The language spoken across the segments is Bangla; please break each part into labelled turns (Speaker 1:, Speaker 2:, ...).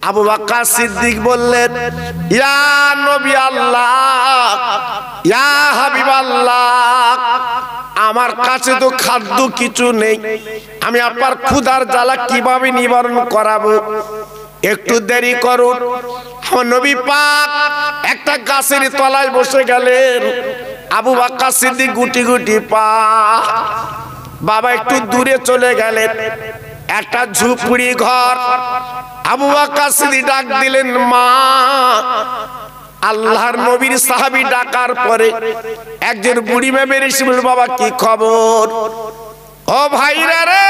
Speaker 1: আবু বকর সিদ্দিক বললেন, ইয়া নবী আল্লাহ, ইয়া হাবিব আল্লাহ, আমার কাছে তো খাদ্য কিছু নেই, আমি আপনার ক্ষুধার জ্বালা কিভাবে নিবারণ করাবো? একটু দেরি করুন। আমার নবী পাক একটা গাছের তলায় বসে গেলেন। আবু বকর সিদ্দিক গুটি গুটি পা বাবা একটু দূরে চলে গেলেন, একটা ঝুপড়ি ঘর। আবু বকর সিদ্দিক ডাক দিলেন, মা। আল্লাহর নবীর সাহাবী ডাকার পরে একজন বুড়ি মা বেরিয়ে বলল, বাবা কি খবর? ও ভাইরা রে,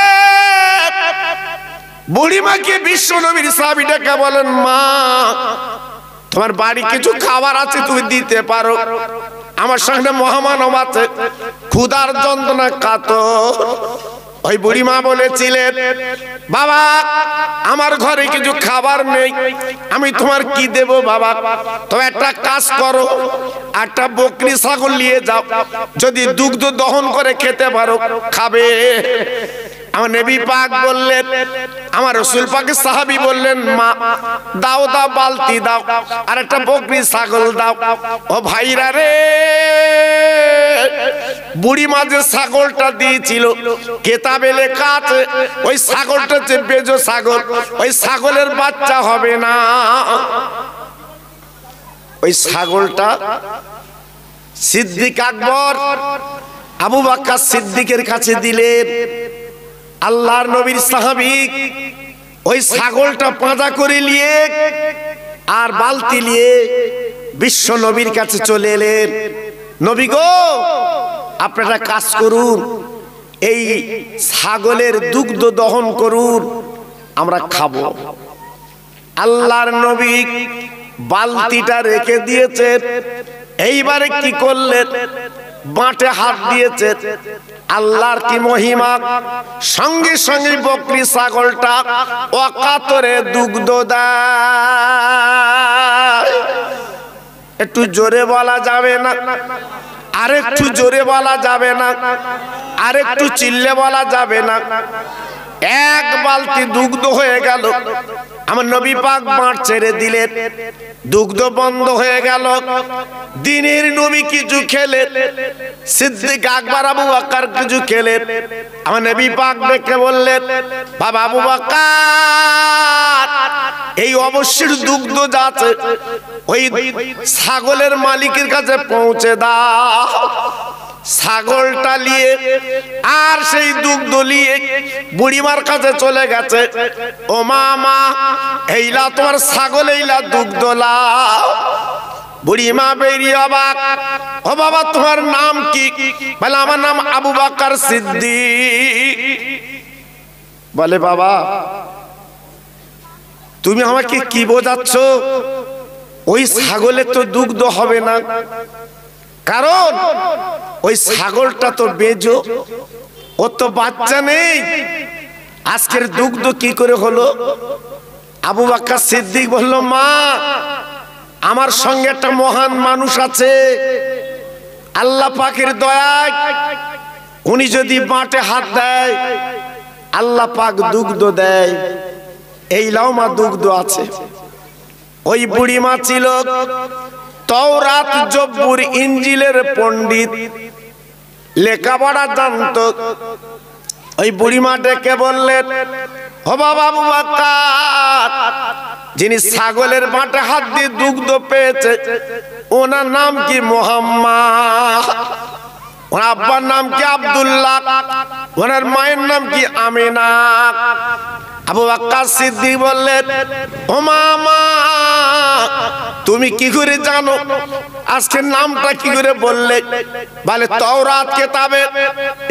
Speaker 1: বুড়িমাকে বিশ্ব নবীর সাহাবী ডাকা বলেন, মা তোমার বাড়ি কিছু খাবার আছে, তুমি দিতে পারো? আমার সঙ্গে মহামানব আছে, ক্ষুধার যন্ত্রণা কাতর। ওই বুড়িমা বলেছিলেন, বাবা আমার ঘরে কিছু খাবার নেই, আমি তোমার কি দেব বাবা? তো একটা কাজ করো, একটা বকরি ছাগল নিয়ে যাও, যদি দুগ্ধ দহন করে খেতে পারো খাবে। আমার নবী পাক বললেন, আমার রাসূল পাকের সাহাবী বললেন, মা দাও দাও, বালতি দাও, আর একটা বকরি ছাগল দাও। ও ভাইরা রে, বুড়ি মা যে ছাগলটা দিয়েছিল কিতাবে লেখা আছে, ওই ছাগলটা যে বেজো ছাগল, ওই ছাগলের বাচ্চা হবে না। ওই ছাগলটা সিদ্দিক আকবর আবু বকর সিদ্দিকের কাছে দিলেন। আল্লাহর নবীর সাহাবী ওই ছাগলটা পাঁজা করে নিয়ে আর বালতি নিয়ে বিশ্ব নবীর কাছে চলে এলেন। নবী গো, আপনারা কাজ করুন, এই ছাগলের দুগ্ধ দহন করুন, আমরা খাবো। আল্লাহর নবী বালতিটা রেখে দিয়েছেন। এইবারে কি করলেন? বাঁটে হাত দিয়েছে। আল্লাহর কি মহিমা! সঙ্গে সঙ্গে বকরি ছাগলটা অকাতরে দুগ্ধ দেয়। একটু জোরে বলা যাবে না? আরেকটু জোরে বলা যাবে না? আরেকটু চিল্লে বলা যাবে না? এক বালতি দুগ্ধ হয়ে গেল। আমার নবী পাক বাঁট ছেড়ে দিলেন, দুগ্ধ বন্ধ হয়ে গেল। দিনের নবী কিছু খেলেন, সিদ্দিক আকবর আবু বকর কিছু খেলেন। আমার নবী পাক দেখে বললেন, বাবা আবু বকর, এই অবশ্যই দুগ্ধ যাচ্ছে, ওই ছাগলের মালিকের কাছে পৌঁছে দাও। ছাগলটা নিয়ে আর সেই দুগ্ধ নিয়ে বুড়িমার কাছে চলে গেছে। ও মা, এইলা তোমার ছাগল, এইলা দুগ্ধ লাও। বুড়িমা বেরিয়ে অবাক, ও বাবা তোমার নাম কি? বলে আমার নাম আবু বকর সিদ্দিক। বলে বাবা তুমি আমাকে কি বোঝাচ্ছ? ওই ছাগলের তো দুগ্ধ হবে না, কারণ ওই ছাগলটা তো বেজো, ও তো বাচ্চা নেই, আজকের দুগ্ধ কি করে হলো? আবু বকর সিদ্দিক বলল, মা আমার সঙ্গে একটা মহান মানুষ আছে, আল্লাহ পাকের দয়ায় উনি যদি বাঁটে হাত দেয় আল্লাহ পাক দুগ্ধ দেয়। এই লাও মা, দুগ্ধ আছে। ওই বুড়ি মা ছিল তাওরাত, জব্বুর, ইনজিলের পণ্ডিত, লেখাপড়া জানত। ওই বুড়িমা ডেকে বললেন, ও বাবা আবু বকর, যিনি ছাগলের বাঁটে হাত দিয়ে দুগ্ধ পেয়েছে ওনার নাম কি? মুহাম্মদ। ওনার আব্বার নাম কি? আব্দুল্লাহ। ওনার মায়ের নাম কি? আমিনা। আবু বকর সিদ্দিক বললেন, ও মা, তুমি কি করে জানো? আজকে নামটা কি করে বললে? বলে তাওরাত কিতাবে,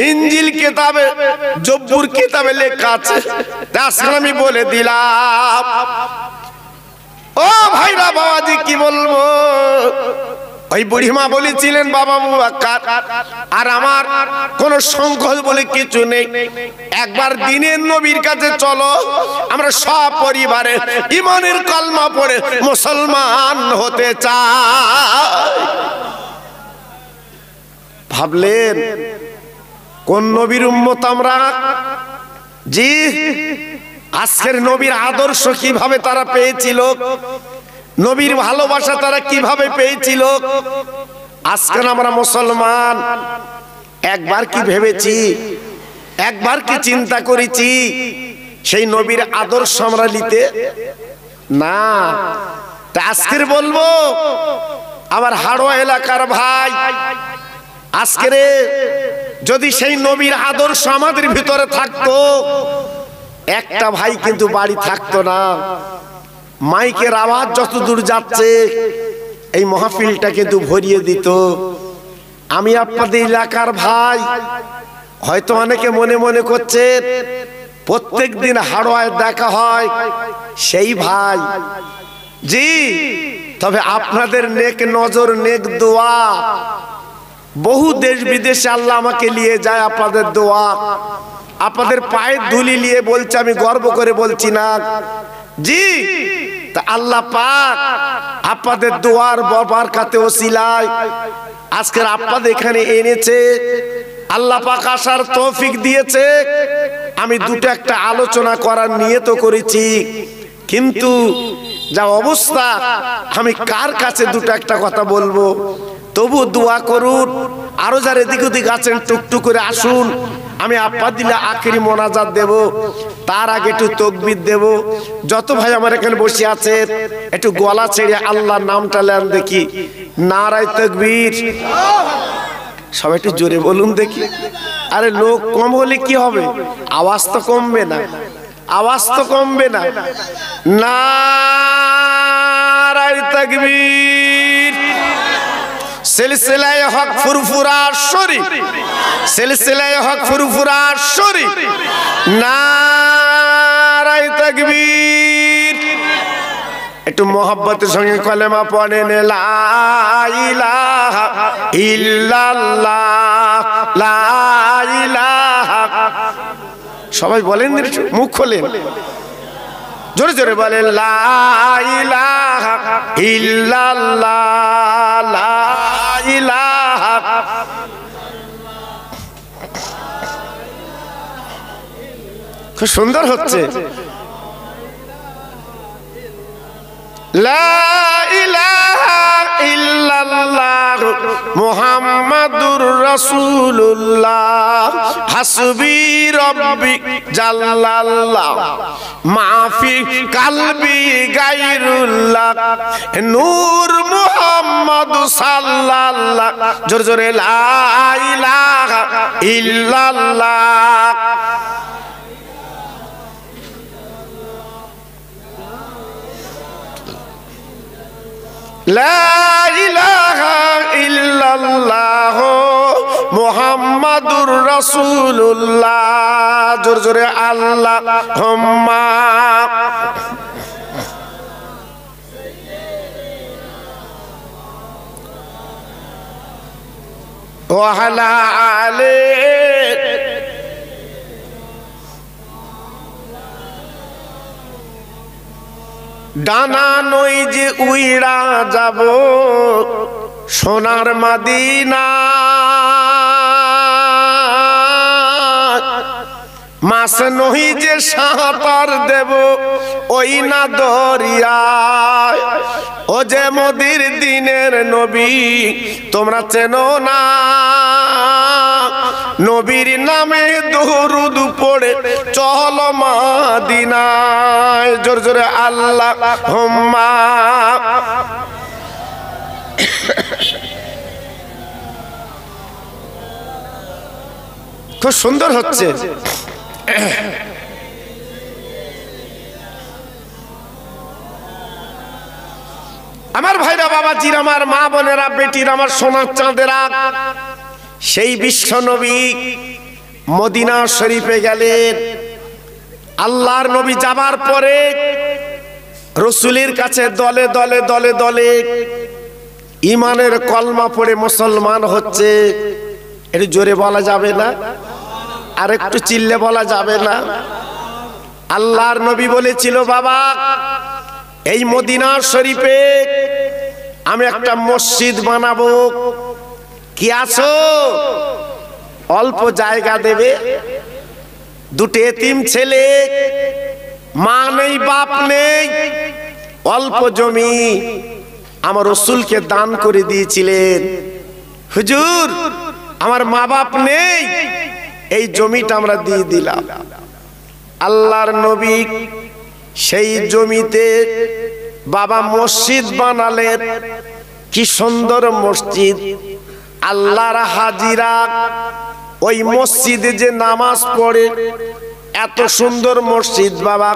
Speaker 1: ইনজিল কিতাবে, জব্বুর কিতাবে লেখা আছে, আজকে আমি বলে দিলাম। ও ভাইরা বাবাজি, কি বলবো? ওই বুড়িমা বলেছিলেন, বাবা আবু বকর, আর আমার কোন সংকোচ বলে কিছু নেই, একবার দিনের নবীর কাছে চলো, আমরা সব পরিবারে ঈমানের কলমা পড়ে মুসলমান হতে চাই। ভাবলেন কোন নবীর উম্মত আমরা? জি আজকের নবীর আদর্শ কিভাবে তারা পেয়েছিল, নবীর ভালোবাসা তারা কিভাবে পেয়েছিল। আজকে আমরা মুসলমান, একবার কি ভেবেছি, একবার কি চিন্তা করেছি সেই নবীর আদর্শ আমরা নিতে? না। তা আজকের বলবো আমার হাড়োয়া এলাকার ভাই, আজকের যদি সেই নবীর আদর্শ আমাদের ভিতরে থাকতো, একটা ভাই কিন্তু বাড়ি থাকতো না। মাইকের আওয়াজ যত দূর যাচ্ছে এই মাহফিলটা কিন্তু ভরিয়ে দিত। আমি আপনাদের এলাকার ভাই, হয়তো অনেকে মনে মনে করছেন প্রত্যেক দিন হাড়োয়ায় দেখা হয়, সেই ভাই জি। তবে আপনাদের নেক নজর, নেক দোয়া, বহু দেশ বিদেশে আল্লাহ আমাকে নিয়ে যায় আপনাদের দোয়া, আপনাদের পায়ের ধুলি নিয়ে বলছে, আমি গর্ব করে বলছি না জি। তা আল্লাহ পাক আপনাদের দোয়ার বরকতে ওসিলায় আজকের আপনাদের এখানে এনেছে। আল্লাহ পাক আসার তৌফিক দিয়েছে। আমি দুটো একটা আলোচনা করার নিয়ত করেছি, কিন্তু যা অবস্থা আমি কার কাছে দুটো একটা কথা বলবো। তবু দোয়া করুন, আরো যারা এদিক ওদিক আছেন টুকটুক করে আসুন। আমি আপনাদের আখেরি মোনাজাত দেব, তার আগে একটু তাকবীর দেব। যত ভাই আমার এখানে বসে আছে একটু গলা ছেড়ে আল্লাহর নামটা নেন দেখি। নারায়ে তাকবীর। সবাই একটু জোরে বলুন দেখি। আরে লোক কম হলে কি হবে, আওয়াজ তো কমবে না, আওয়াজ তো কমবে না। নারায়ে তাকবীর। সিলসিলায়ে হক ফুরফুরা শরীফ, সিলসিলায়ে হক ফুরফুরা শরীফ। নারায়ে তাকবীর। একটু মোহাব্বতের সঙ্গে কলেমা পড়েন, লা ইলাহা ইল্লাল্লাহ, লা ইলাহা। সবাই বলেন, মুখ খোলেন, জোরে জোরে বলেন, লা ইলাহা ইল্লাল্লাহ, লা ইলাহা। খুব সুন্দর হচ্ছে। লা ইলাহা ইল্লাল্লাহ মুহাম্মাদুর রাসূলুল্লাহ, হাসবি রব্বি জাল্লাল্লাহ, মাফি কালবি গায়রুল্লাহ, নূর মুহাম্মদ সাল্লাল্লাহ। জোরে জোরে লা ইলাহা ইল্লাল্লাহ। লা ইলাহা ইল্লাল্লাহ মুহাম্মাদুর রাসূলুল্লাহ। জোরে জোরে আল্লাহুম্মা ওয়া আলা আলি। ডানা নই যে উইড়া যাব সোনার মদিনা, মাছ নই যে সাঁতার দেব ওই না দরিয়ায়। ও যে মোদির দিনের নবী তোমরা চেনো না, নবীর নামে দরুদ পড়ে চলো মদিনায়। জোরে জোরে আল্লাহুম্মা। খুব সুন্দর হচ্ছে। আমার ভাইরা, বাবাজির, আমার মা বোনেরা, বেটির, আমার সোনার চাঁদেরা, সেই বিশ্ব নবী মদিনা শরীফে গেলেন। আল্লাহর নবী যাবার পরে রসুলের কাছে দলে দলে দলে দলে ইমানের কলমা পড়ে মুসলমান হচ্ছে। একটু জোরে বলা যাবে না? আর একটু চিল্লে বলা যাবে না? আল্লাহর নবী বলেছিল, বাবা এই মদিনা শরীফে আমি একটা মসজিদ বানাবো, কি আছো? অল্প জায়গা দেবে, দুটো এতিম ছেলে মা নেই বাপ নেই, অল্প জমি আমার রাসূলকে দান করে দিয়েছিলেন। হুজুর আমার মা বাপ নেই, এই জমিটা আমরা দিয়ে দিলাম। আল্লাহর নবী সেই জমিতে বাবা মসজিদ বানালেন। কি সুন্দর মসজিদ! আল্লাহর হাজিরা ওই মসজিদে যে নামাজ পড়ে, এত সুন্দর মসজিদ বাবা,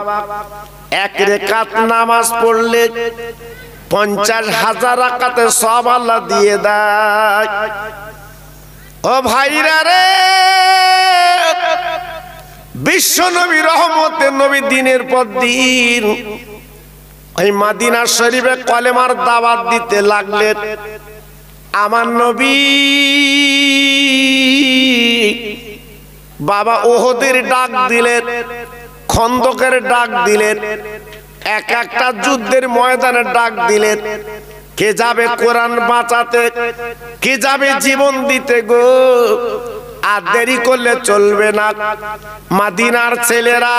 Speaker 1: এক রাকাত নামাজ পড়লে 50,000 রাকাতে সওয়াব আল্লাহ দিয়ে দেয়। ও ভাইরা রে, বিশ্ব নবী রহমতের নবী দিনের পর দিন ওই মদিনা শরীফে কলেমার দাওয়াত দিতে লাগলেন। আমার নবী বাবা ওহদের ডাক দিলেন, খন্দকের ডাক দিলেন, এক একটা যুদ্ধের ময়দানে ডাক দিলেন। কে যাবে কোরআন বাঁচাতে, কে যাবে জীবন দিতে গো, আর দেরি করলে চলবে না। মদিনার ছেলেরা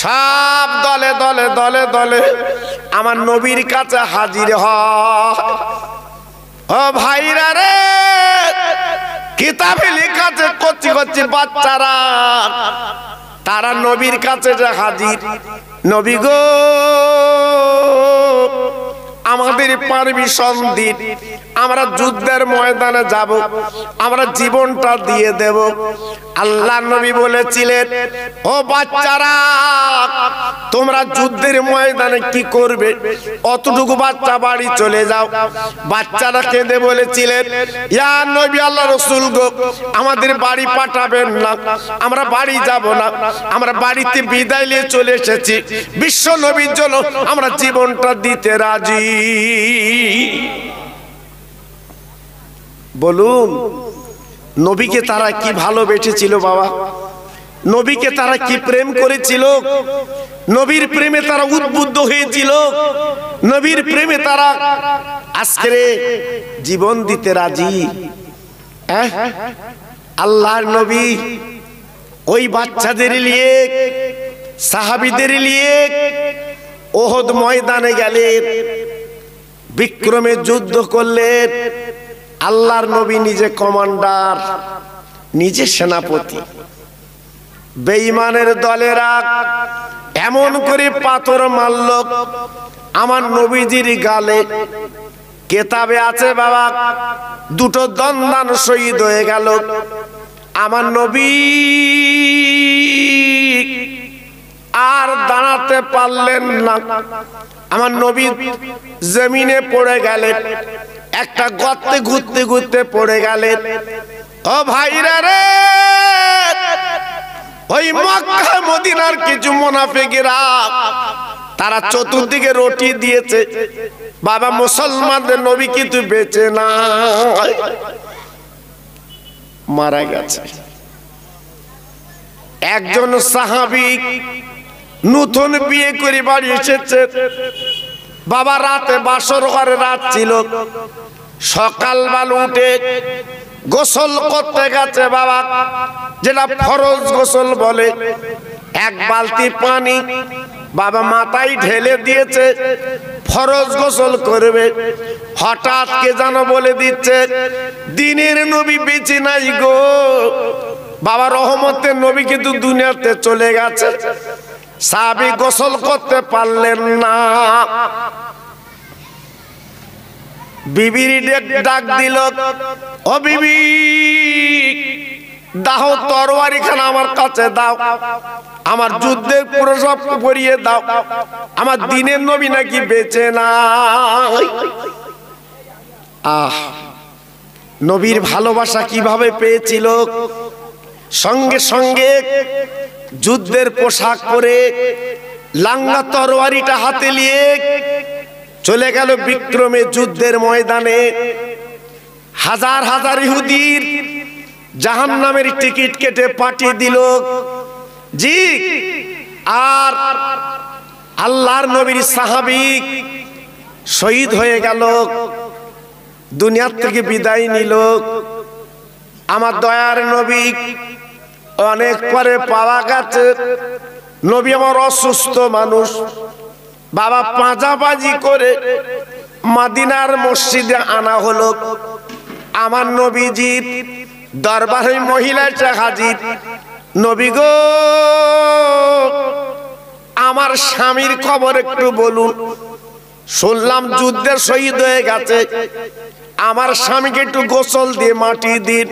Speaker 1: সব দলে দলে দলে দলে আমার নবীর কাছে হাজির হয়। ও ভাইরা রে, কিতাবে লেখা আছে কচি কচি বাচ্চারা তারা নবীর কাছে যে হাজির। নবী গো আমাদের পারমিশন দিন, আমরা যুদ্ধের ময়দানে যাব, আমরা জীবনটা দিয়ে দেব। আল্লাহ নবী বলেছিলেন, ও বাচ্চারা তোমরা যুদ্ধের ময়দানে কি করবে? অতটুকু বাচ্চা বাড়ি চলে যাও। বাচ্চারা কেঁদে বলেছিলেন, ইয়া নবী আল্লাহ রাসূল গো, আমাদের বাড়ি পাঠাবেন না, আমরা বাড়ি যাব না, আমরা বাড়িতে বিদায় নিয়ে চলে এসেছি, বিশ্ব নবীর জন্য আমরা জীবনটা দিতে রাজি। বলুন নবীকে তারা কি ভালোবেসেছিল বাবা, নবীকে তারা কি প্রেম করেছিল, নবীর প্রেমে তারা উদ্বুদ্ধ হয়েছিল, নবীর প্রেমে তারা আজকে জীবন দিতে রাজি। আল্লাহর নবী ওই বাচ্চাদের নিয়ে সাহাবীদের নিয়ে ওহদ ময়দানে গেলেন, বিক্রমে যুদ্ধ করলেন। আল্লাহর নবী নিজে কমান্ডার, নিজে সেনাপতি। বেঈমানের দলেরা এমন করে পাথর মারল আমার নবীজির গালে। কেতাবে আছে বাবা, দুটো দন্দান শহীদ হয়ে গেল। আমার নবী আর দাঁড়াতে পারলেন না, আমার নবী জমিনে পড়ে গেলেন, একটা গর্তে ঘুরতে ঘুরতে পড়ে গেলেন। ও ভাইরা রে, ওই মক্কা মদিনার কিছু মুনাফিকরা তারা চতুর্দিকে রটি দিয়েছে বাবা, মুসলমানদের নবী কিন্তু বেঁচে নাই, মারা গেছে। একজন সাহাবী নতুন বিয়ে করে বাড়ি এসেছে বাবা, রাতে বাসর ঘরে রাত ছিল। সকালবেলা উঠে গোসল করতে গেছে বাবা, যেটা ফরজ গোসল বলে। এক বালতি পানি বাবা মাথায় ঢেলে দিয়েছে, ফরজ গোসল করবে। হঠাৎ কে যেন বলে দিচ্ছে, দিনের নবী বেঁচে নাই গো বাবা, রহমতের নবী কিন্তু দুনিয়াতে চলে গেছে। সাহাবী গোসল করতে পারলেন না। বিবির ডাক দিল, ও বিবি দাও তরবারি খানা আমার কাছে দাও, আমার যুদ্ধের প্রসব করিয়ে দাও, আমার দিনের নবী নাকি বেঁচে নাই। আহ, নবীর ভালোবাসা কিভাবে পেয়েছিল! সঙ্গে সঙ্গে যুদ্ধের পোশাক পরে লাঙ্গা তরবারিটা হাতে নিয়ে চলে গেল বিক্রমে যুদ্ধের ময়দানে। হাজার হাজার ইহুদির জাহান্নামের টিকিট কেটে পাঠিয়ে দিল জি। আর আল্লাহর নবীর সাহাবী শহীদ হয়ে গেল, দুনিয়ার থেকে বিদায় নিল। আমার দয়ার নবী অনেক পরে পাওয়া গেছে নবী আমার অসুস্থ মানুষ, বাবা পাঁজাবাজি করে মদিনার মসজিদে আনা হলো। আমার নবীজির দরবারে মহিলাটা হাজির। নবী গো, আমার স্বামীর খবর একটু বলুন, শুনলাম যুদ্ধে শহীদ হয়ে গেছে, আমার স্বামীকে একটু গোসল দিয়ে মাটি দিন।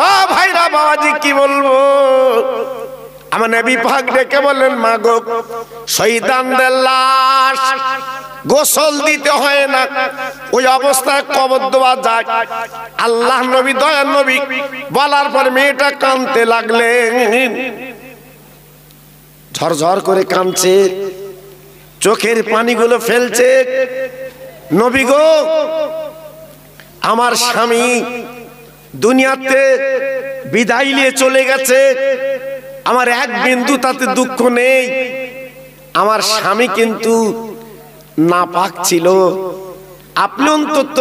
Speaker 1: ও ভাইরা বাবাজি কি বলবো? আমার নবী পাক ডেকে বললেন, মা গো, শহীদানদের লাশ গোসল দিতে হয় না, ওই অবস্থায় কবর দেওয়া যায়। আল্লাহ নবী, দয়ার নবী বলার পর মেয়েটা কাঁদতে লাগলেন, ঝরঝর করে কাঁদছে, চোখের পানিগুলো ফেলছে। নবী গো, আমার স্বামী দুনিয়াতে বিদায় নিয়ে চলে গেছে, আমার এক বিন্দু তাতে দুঃখ নেই। আমার স্বামী কিন্তু নাপাক ছিল, আপনি অন্তত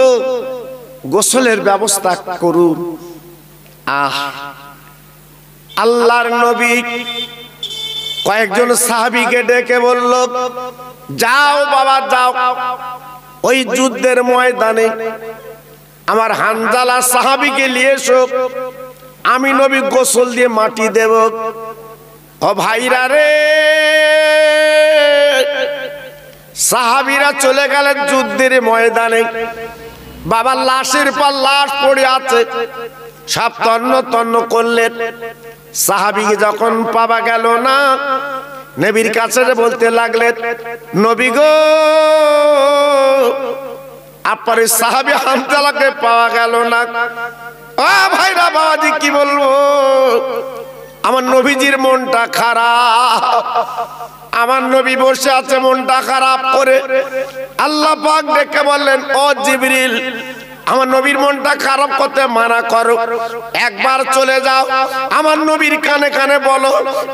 Speaker 1: গোসলের ব্যবস্থা করুন। আল্লাহর নবী কয়েকজন সাহাবীকে ডেকে বলল, যাও বাবা যাও, ওই যুদ্ধের ময়দানে আমার হানজালা সাহাবীকে নিয়ে এসো, আমি নবী গোসল দিয়ে মাটি দেব। ও ভাইরা রে, সাহাবীরা চলে গেলেন যুদ্ধের ময়দানে। বাবার লাশের পর লাশ পড়ে আছে, সব তন্ন তন্ন করলেন। সাহাবীকে যখন পাওয়া গেল না, নবীর কাছে বলতে লাগলেন, নবী গো, আপনার সাহাবী হানজালাকে পাওয়া গেল না। ও ভাইরা বাবাজি কি বলবো, আমার নবীজির মনটা খারাপ। আমার নবী বসে আছে মনটা খারাপ করে। আল্লাহ পাক ডেকে বললেন, ও জিবরিল, আমার নবীর মনটা খারাপ করতে মানা করো, একবার চলে যাও, আমার নবীর কানে কানে বলো,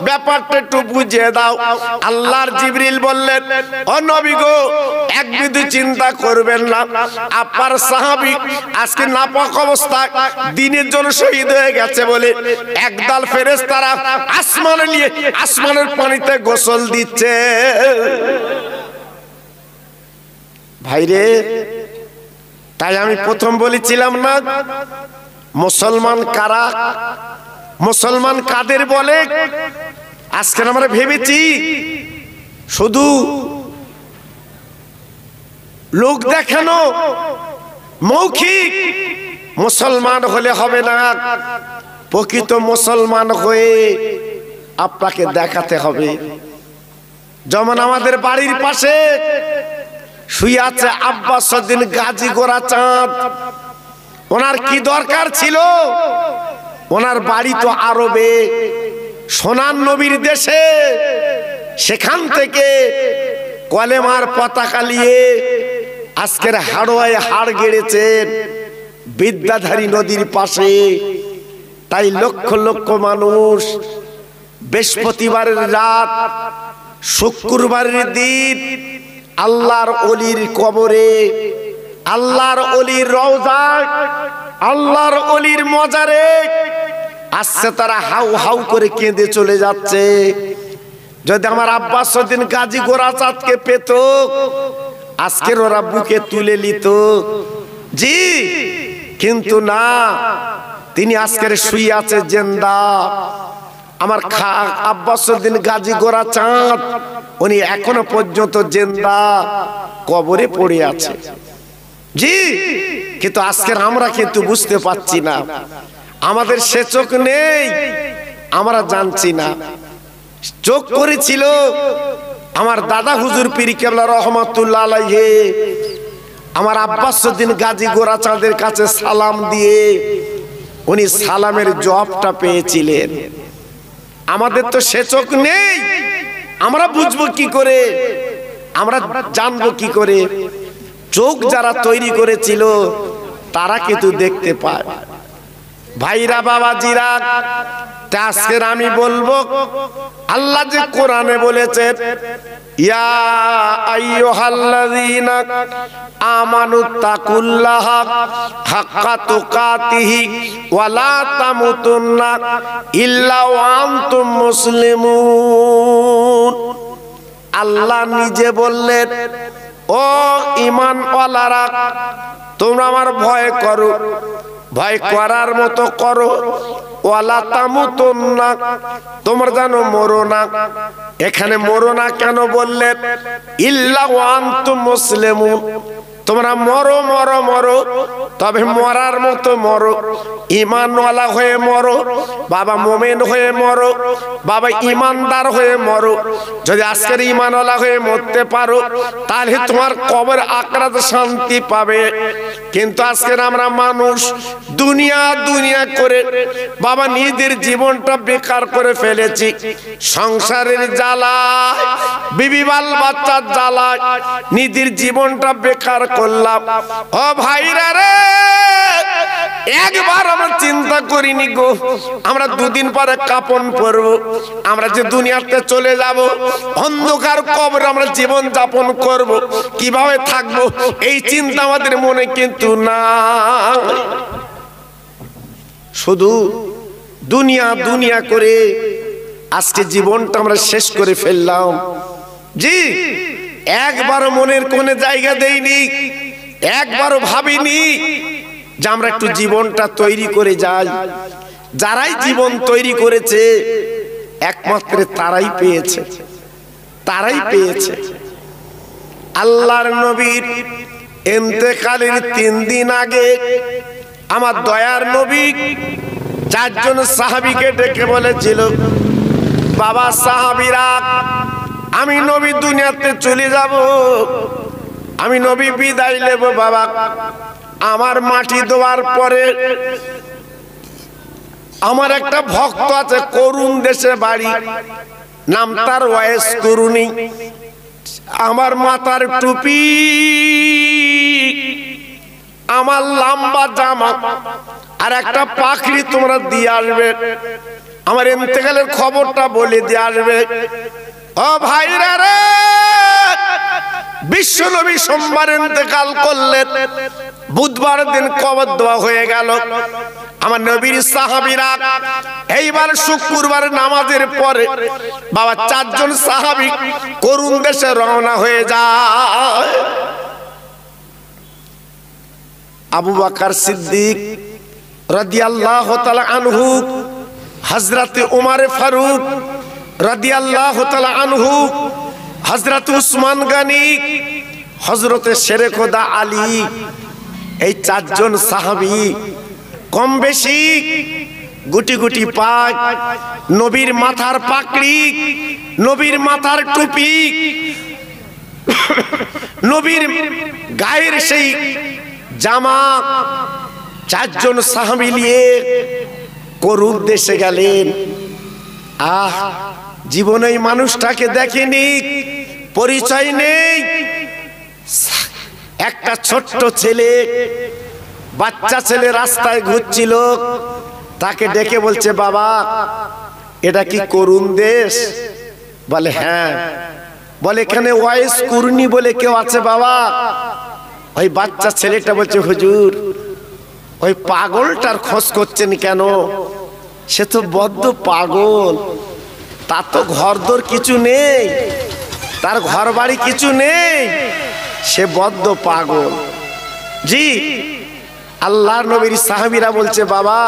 Speaker 1: ব্যাপারটা একটু বুঝিয়ে দাও। আল্লাহর জিবরিল বললেন, ও নবী গো, এক বিন্দু চিন্তা করবেন না, আপনার সাহাবী আজকে নাপাক অবস্থায় দিনের জন্য শহীদ হয়ে গেছে বলে একদল ফেরেশতারা আসমানে নিয়ে আসমানের পানিতে গোসল দিচ্ছে। ভাইরে, তাই আমি প্রথম বলেছিলাম না, মুসলমান কারা, মুসলমান কাদের বলে। আজকে আমরা ভেবেছি শুধু লোক দেখানো, মৌখিক মুসলমান হলে হবে না, প্রকৃত মুসলমান হয়ে আপনাকে দেখাতে হবে। যেমন আমাদের বাড়ির পাশে শুয়ে আছে আব্বাসউদ্দিন গাজী গোরাচাঁদ। ওনার কি দরকার ছিল? ওনার বাড়ি তো আরবে, সোনার নবীর দেশে। সেখান থেকে কলেমার পতাকা নিয়ে আজকের হাড়োয়ায় হাড় গেড়েছেন বিদ্যাধারী নদীর পাশে। তাই লক্ষ লক্ষ মানুষ বৃহস্পতিবারের রাত, শুক্রবারের দিন আল্লাহর ওলির কবরে, আল্লাহর ওলির রওজায়, আল্লাহর ওলির মজারে আসছে, তারা হাউ হাউ করে কেঁদে চলে যাচ্ছে। যদি আমার আব্বাসউদ্দিন গাজী গোরাচাঁদকে পেত, আজকের ওরা বুকে তুলে নিত। জি, কিন্তু না, তিনি আজকের শুয়ে আছে জিন্দা। আমার আব্বাসউদ্দিন গাজী গোরাচাঁদ উনি এখনো পর্যন্ত জিন্দা, কবরে পড়ে আছে। জি, কিন্তু আজকের আমরা কিন্তু বুঝতে পারছি না, আমাদের সে চোখ নেই, আমরা জানছি না। চোখ করেছিল আমার দাদা হুজুর পীর কেবলা রহমাতুল্লাহ আলাইহি, আমার আব্বাসউদ্দিন গাজী গোরাচাঁদের কাছে সালাম দিয়ে উনি সালামের জবাবটা পেয়েছিলেন। আমাদের তো সে চোখ নেই, আমরা বুঝবো কি করে, আমরা জানবো কি করে? চোখ যারা তৈরি করেছিল তারা কিন্তু দেখতে পায়। ভাইরা বাবাজিরা, আজকের আমি বলবো আল্লাহ যে কোরআনে বলেছেন ইয়া আইয়ুহাল্লাযীনা আমানুত্তাকুল্লাহা হাক্কা তুকাতিহি ওয়া লা তামুতুন্না ইল্লা ওয়া আনতুম মুসলিমুন। আল্লাহ নিজে বললেন ও ঈমানওয়ালারা তোমরা আমার ভয় করো, ভয় করার মতো করো, ওয়ালা তামুতুন্না তোমরা যেন মরো না। এখানে মরো না কেন বললেন? ইল্লা ওয়া আনতুম মুসলিমুন, তোমরা মরো মরো মরো, তবে মরার মতো মরো, ঈমানওয়ালা হয়ে মরো, বাবা মুমিন হয়ে মরো, বাবা ঈমানদার হয়ে মরো। যদি আজকের ঈমানওয়ালা হয়ে মরতে পারো তাহলে তোমার কবর আখিরাত শান্তি পাবে। কিন্তু আজকের আমরা মানুষ দুনিয়া দুনিয়া করে বাবা নিজের জীবনটা বেকার করে ফেলেছি। সংসারের জ্বালায়, বিবি বাল বাচ্চার জ্বালায় নিজের জীবনটা বেকার করলাম। ও ভাইরা রে, একবার আমরা চিন্তা করিনি গো আমরা দুদিন পরে কাপন পরব, আমরা যে দুনিয়াতে চলে যাব, অন্ধকার কবরে আমরা জীবন যাপন করব, কিভাবে থাকবো এই চিন্তা আমাদের মনে কিন্তু না। শুধু দুনিয়া দুনিয়া করে আজকে জীবনটা আমরা শেষ করে ফেললাম। জি, একবার মনের কোণে জায়গা দেইনি, একবারও ভাবিনি যে আমরা একটু জীবনটা তৈরি করে যাই। যারাই জীবন তৈরি করেছে একমাত্র তারাই পেয়েছে, তারাই পেয়েছে। আল্লাহর নবীর ইন্তেকালের 3 দিন আগে আমার দয়ার নবী 4 জন সাহাবীকে ডেকে বলেছিল, বাবা সাহাবীরা আমি নবী দুনিয়াতে চলে যাব, আমি নবী বিদায় নেব। বাবা আমার মাটি দেওয়ার পরে আমার একটা ভক্ত আছে করুণ দেশে বাড়ি, নাম তার ওয়াইস করুণী। আমার মাথার টুপি, আমার লম্বা জামা আর একটা পাখড়ি তোমরা দিয়ে আসবে, আমার ইন্তেকালের খবরটা বলে দিয়ে আসবে। ও ভাইরা রে, বিশ্ব নবী সোমবার ইন্তেকাল করলেন, বুধবার দিন কবর দেওয়া হয়ে গেল। আমার নবীর সাহাবীরা এইবার শুক্রবার নামাজের পরে বাবা 4 জন সাহাবী করুণ দেশে রওনা হয়ে যায়। আবু বকর সিদ্দিক রাদিয়াল্লাহু তাআলা আনহু, হযরতে উমর ফারুক রাদিয়াল্লাহু তাআলা আনহু, হযরতে উসমান গনি, হযরতে শেরে খোদা আলী, এই 4 জন সাহাবী কম বেশি গুটি গুটি পায়, নবীর মাথার পাকড়ি, নবীর মাথার টুপি, নবীর গায়ের সেই জামা, 4 জন সাহাবী নিয়ে করুণ দেশে গেলেন। আহ, জীবনে এই মানুষটাকে দেখেনি, পরিচয় নেই। একটা ছোট্ট ছেলে, বাচ্চা ছেলে রাস্তায় ঘুরছিল, তাকে ডেকে বলছে, বাবা এটা কি করুণ দেশ? বলে হ্যাঁ। বলে এখানে ওয়াইস কুরনি বলে কেউ আছে বাবা? ওই বাচ্চা ছেলেটা বলছে, হুজুর ওই পাগলটার খোঁজ করছেন কেন? সে তো বদ্ধ পাগল, তার তো ঘরদোর কিছু নেই, তার ঘর বাড়ি কিছু নেই, সে বদ্ধ পাগল। জি, আল্লাহর নবীর সাহাবীরা বলছে, বাবা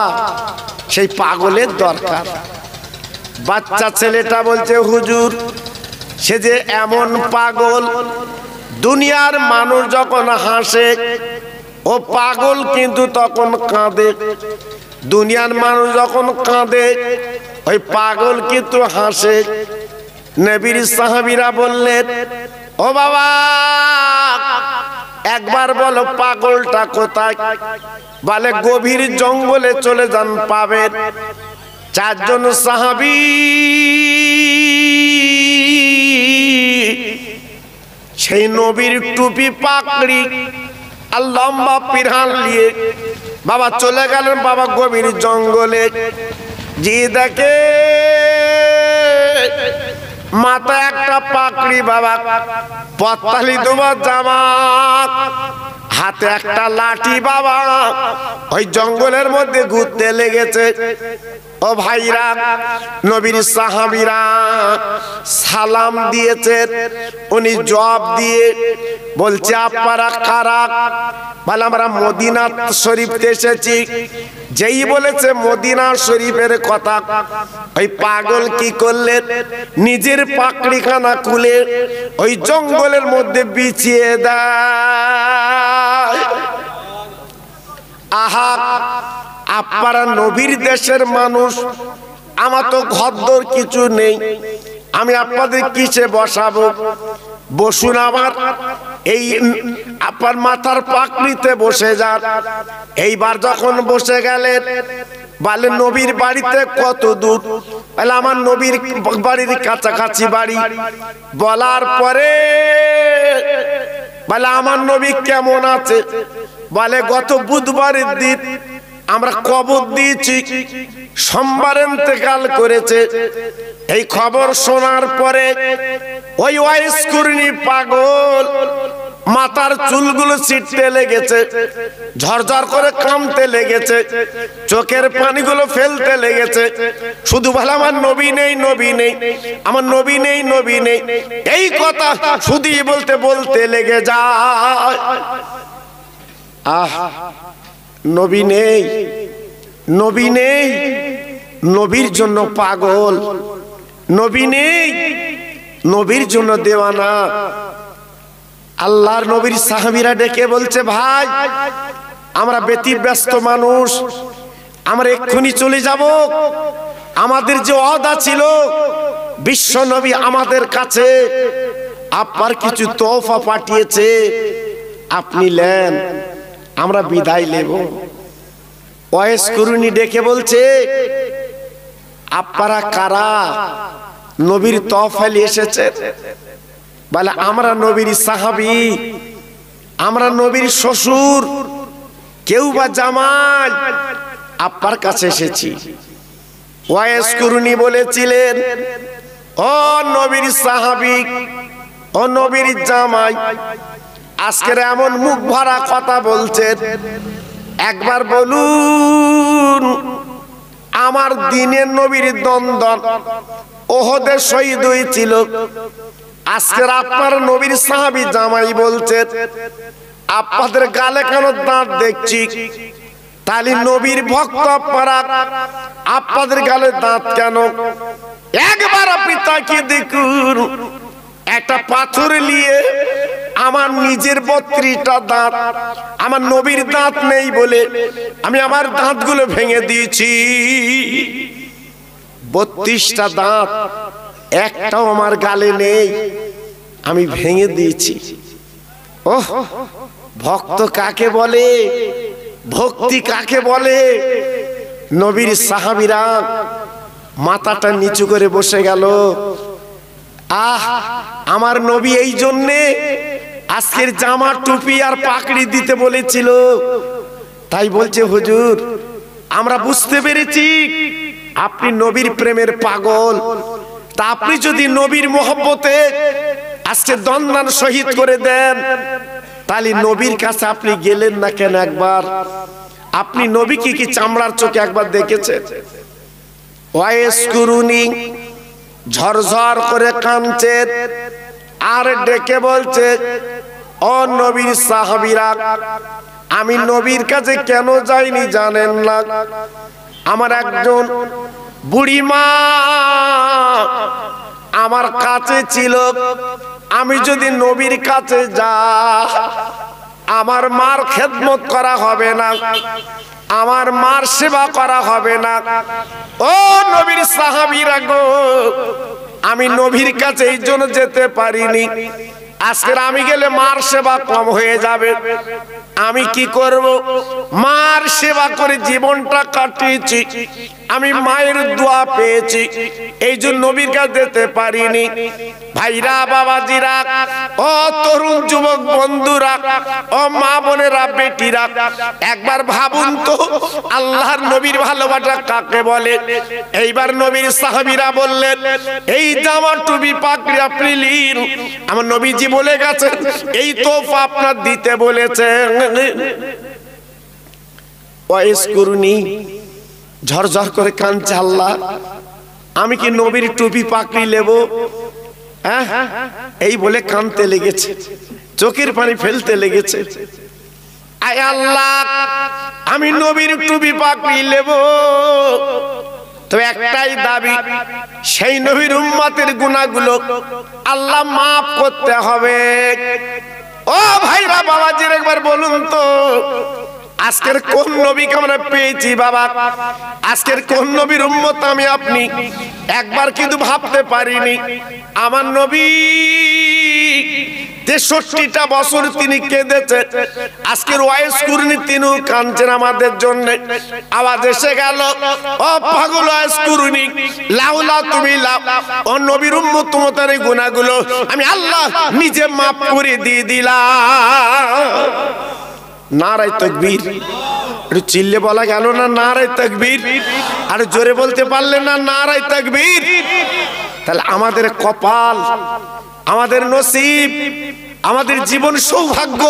Speaker 1: সেই পাগলের দরকার। বাচ্চা ছেলেটা বলছে, হুজুর সে যে এমন পাগল, দুনিয়ার মানুষ যখন হাসে ও পাগল কিন্তু তখন কাঁদে, দুনিয়ার মানুষ যখন কাঁদে ওই পাগল কিন্তু হাসে। নবীর সাহাবীরা বললেন, ও বাবা একবার বলো পাগলটা কোথায়? বলে গভীর জঙ্গলে চলে যান, পাবেন। 4 জন সাহাবী সেই নবীর টুপি পাকড়ি আর লম্বা পিরান নিয়ে বাবা চলে গেলেন বাবা গভীর জঙ্গলে। যে দেখে মাথায় একটা পাকড়ি বাবা, পতালি দুবার জামা, হাতে একটা লাঠি বাবা, ওই জঙ্গলের মধ্যে ঘুরতে লেগেছে। ও ভাইরা, নবীর সাহাবীরা সালাম দিয়েছে, উনি জবাব দিয়ে বলছে আপনারা কারা? বলে আমরা মদিনা শরীফ এসেছি। যেই বলেছে মদিনা শরীফের কথা, ওই পাগল কি করলেন, নিজের পাকড়িখানা খুলে ওই জঙ্গলের মধ্যে বিছিয়ে দেয়। আহা, আপনারা নবীর দেশের মানুষ, আমার তো ঘরদোর কিছু নেই, আমি আপনাদের কিসে বসাবো? বসুন, আমার এই আপনার মাথার পাকড়িতে বসে যান। এইবার যখন বসে গেলেন, বলে নবীর বাড়িতে কত দূর? বলে আমার নবীর বাড়ির কাছাকাছি বাড়ি। বলার পরে বলে আমার নবী কেমন আছে? বলে গত বুধবারের দিন আমরা কবর দিয়েছি, সোমবার ইন্তেকাল করেছে। এই খবর শোনার পরে ওই ওয়াইস কুরনি পাগল মাথার চুলগুলো ছিটতে লেগেছে, ঝরঝর করে কামতে লেগেছে, চোখের পানিগুলো ফেলতে লেগেছে। শুধু বলে আমার নবী নেই, নবী নেই, আমার নবী নেই, নবী নেই, এই কথা শুধুই বলতে বলতে লেগে যায়। আহ, নবী নেই, নবী নেই, নবীর জন্য পাগল, নবী নেই, নবীর জন্য দেওয়ানা। আল্লাহর নবীর সাহাবীরা ডেকে বলছে, ভাই আমরা ব্যতিব্যস্ত মানুষ, আমরা এক্ষুনি চলে যাব। আমাদের যে ওয়াদা ছিল, বিশ্ব নবী আমাদের কাছে আপনার কিছু তোহফা পাঠিয়েছে, আপনি নেন, আমরা বিদায় নেব। ওয়াইস কুরনি ডেকে বলছে, আপনারা কারা? নবীর তোহফা নিয়ে এসেছে। বলে আমরা নবীর সাহাবী, আমরা নবীর শ্বশুর, কেউ বা জামাই, আপনার কাছে এসেছি। ওয়াইস কুরনি বলেছিলেন, ও নবীর সাহাবী, ও নবীর জামাই, আজকের এমন মুখ ভরা কথা বলছেন, একবার বলুন আমার দিনের নবীর দ্বন্দ্ব ওহদে শহীদ হয়েছিল, আজকের আপনার নবীর সাহাবী জামাই বলছেন আপনাদের গালে কেন দাঁত দেখছি? তাহলে নবীর ভক্ত আপনারা, আপনাদের গালে দাঁত কেন? একবার আপনি তাকিয়ে দেখুন, একটা পাথর নিয়ে আমার নিজের 32টা দাঁত, আমার নবীর দাঁত নেই বলে আমি আমার দাঁতগুলো ভেঙে দিয়েছি। 32টা দাঁত, একটাও আমার গালে নেই, আমি ভেঙে দিয়েছি। ওহ, ভক্ত কাকে বলে, ভক্তি কাকে বলে? নবীর সাহাবীরা মাথাটা নিচু করে বসে গেল। আহ, আমার নবী এই জন্যে আজকের জামা টুপি আর পাকড়ি দিতে বলেছিল। তাই বলছে, হুজুর আমরা বুঝতে পেরেছি আপনি নবীর প্রেমের পাগল, তা আপনি যদি নবীর মহব্বতে আজকে দন্দান শহীদ করে দেন, তাহলে নবীর কাছে আপনি গেলেন না কেন? একবার আপনি নবীকে কি চামড়ার চোখে একবার দেখেছেন? ওয়াইস কুরনি ঝরঝর করে কাঁদছে আর ডেকে বলছে, ও নবীর সাহাবীরা, আমি নবীর কাছে কেন যাইনি জানেন না? আমার একজন বুড়ি মা আমার কাছে ছিল, আমি যদি নবীর কাছে যাই আমার মার খেদমত করা হবে না, আমার মার সেবা করা হবে না। ও নবীর সাহাবীরা গো, আমি নবীর কাছে এই জন্য যেতে পারিনি, আজকে আমি গেলে মার সেবা কম হয়ে যাবে, আমি কি করব? মার সেবা করে জীবনটা কাটিয়েছি, আমি মায়ের দোয়া পেয়েছি, এই জন্য নবীর কাছে যেতে পারিনি। ভাইরা, বাবাজিরা, ও তরুণ যুবক বন্ধুরা, ও মা বোনেরা, বেটিরা, একবার ভাবুন তো আল্লাহর নবীর ভালোবাসা কাকে বলে? এইবার নবীর সাহাবীরা বললেন, এই জামা টুপি পাগড়ি আপনি নিন, আমার নবীজি বলে গেছেন এই তোফা আপনার দিতে বলেছেন। ওয়াইসকুরুনি, ঝরঝর করে কাঁদছে, আল্লাহ আমি কি নবীর টুপি পাগড়ি নেব? হ্যাঁ, এই বলে কাঁদতে লেগেছে, চোখের পানি ফেলতে লেগেছে। আয় আল্লাহ, আমি নবীর টুপি পাগড়ি নেব, তবে একটাই দাবি, সেই নবীর উম্মতের গুনাহগুলো আল্লাহ মাফ করতে হবে। ও ভাইরা, বাবাজির একবার বলুন তো আজকের কোন নবীকে আমরা পেয়েছি বাবা? আজকের কোন নবীর উম্মত আমি আপনি একবার কিন্তু ভাবতে পারিনি। আমার নবী 63টা বছর তিনি কেঁদেছেন, আজকের ওয়াইস কুরনি তিনিও কাঁদছেন আমাদের জন্য। আওয়াজ এসে গেল, ও পাগল ওয়াইস কুরনি, লাউলা তুমি লাউ, ও নবীর উম্মত তোমাদের এই গুনাহগুলো আমি আল্লাহ নিজে মাফ করে দিয়ে দিলাম। নারায়ে তাকবীর, একটু চিল্লে বলা গেল না নারায়ে তাকবীর? আর জোরে বলতে পারলে না নারায়ে তাকবীর? তাহলে আমাদের কপাল, আমাদের নসিব, আমাদের জীবন সৌভাগ্য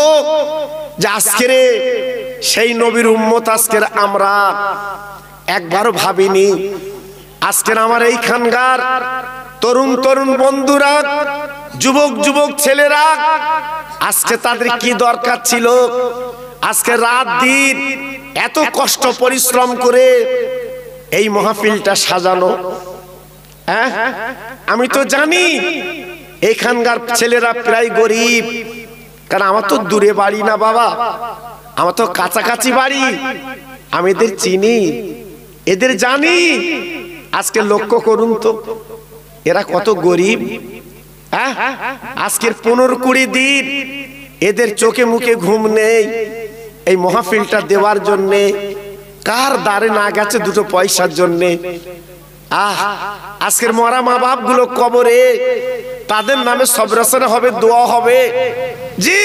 Speaker 1: যে আজকের সেই নবীর উম্মত আজকের আমরা একবারও ভাবিনি। আজকের আমার এইখানকার তরুণ তরুণ বন্ধুরা, যুবক যুবক ছেলেরা, আজকে তাদের কি দরকার ছিল? আজকে রাত দিন এত কষ্ট পরিশ্রম করে এই মাহফিলটা সাজানো। হ্যাঁ, আমি তো জানি এখানকার ছেলেরা প্রায় গরিব, কারণ আমার তো দূরে বাড়ি না বাবা, আমার তো কাছাকাছি বাড়ি, আমি এদের চিনি, এদের জানি। আজকে লক্ষ্য করুন তো এরা কত গরিব। হ্যাঁ, আজকের 15-20 দিন এদের চোখে মুখে ঘুম নেই এই মাহফিলটা দেওয়ার জন্য। কার দ্বারে না গেছে দুটো পয়সার জন্য। আজকের মরা মা বাপ গুলো কবরে, তাদের নামে সবরাসনা হবে, দোয়া হবে। জি,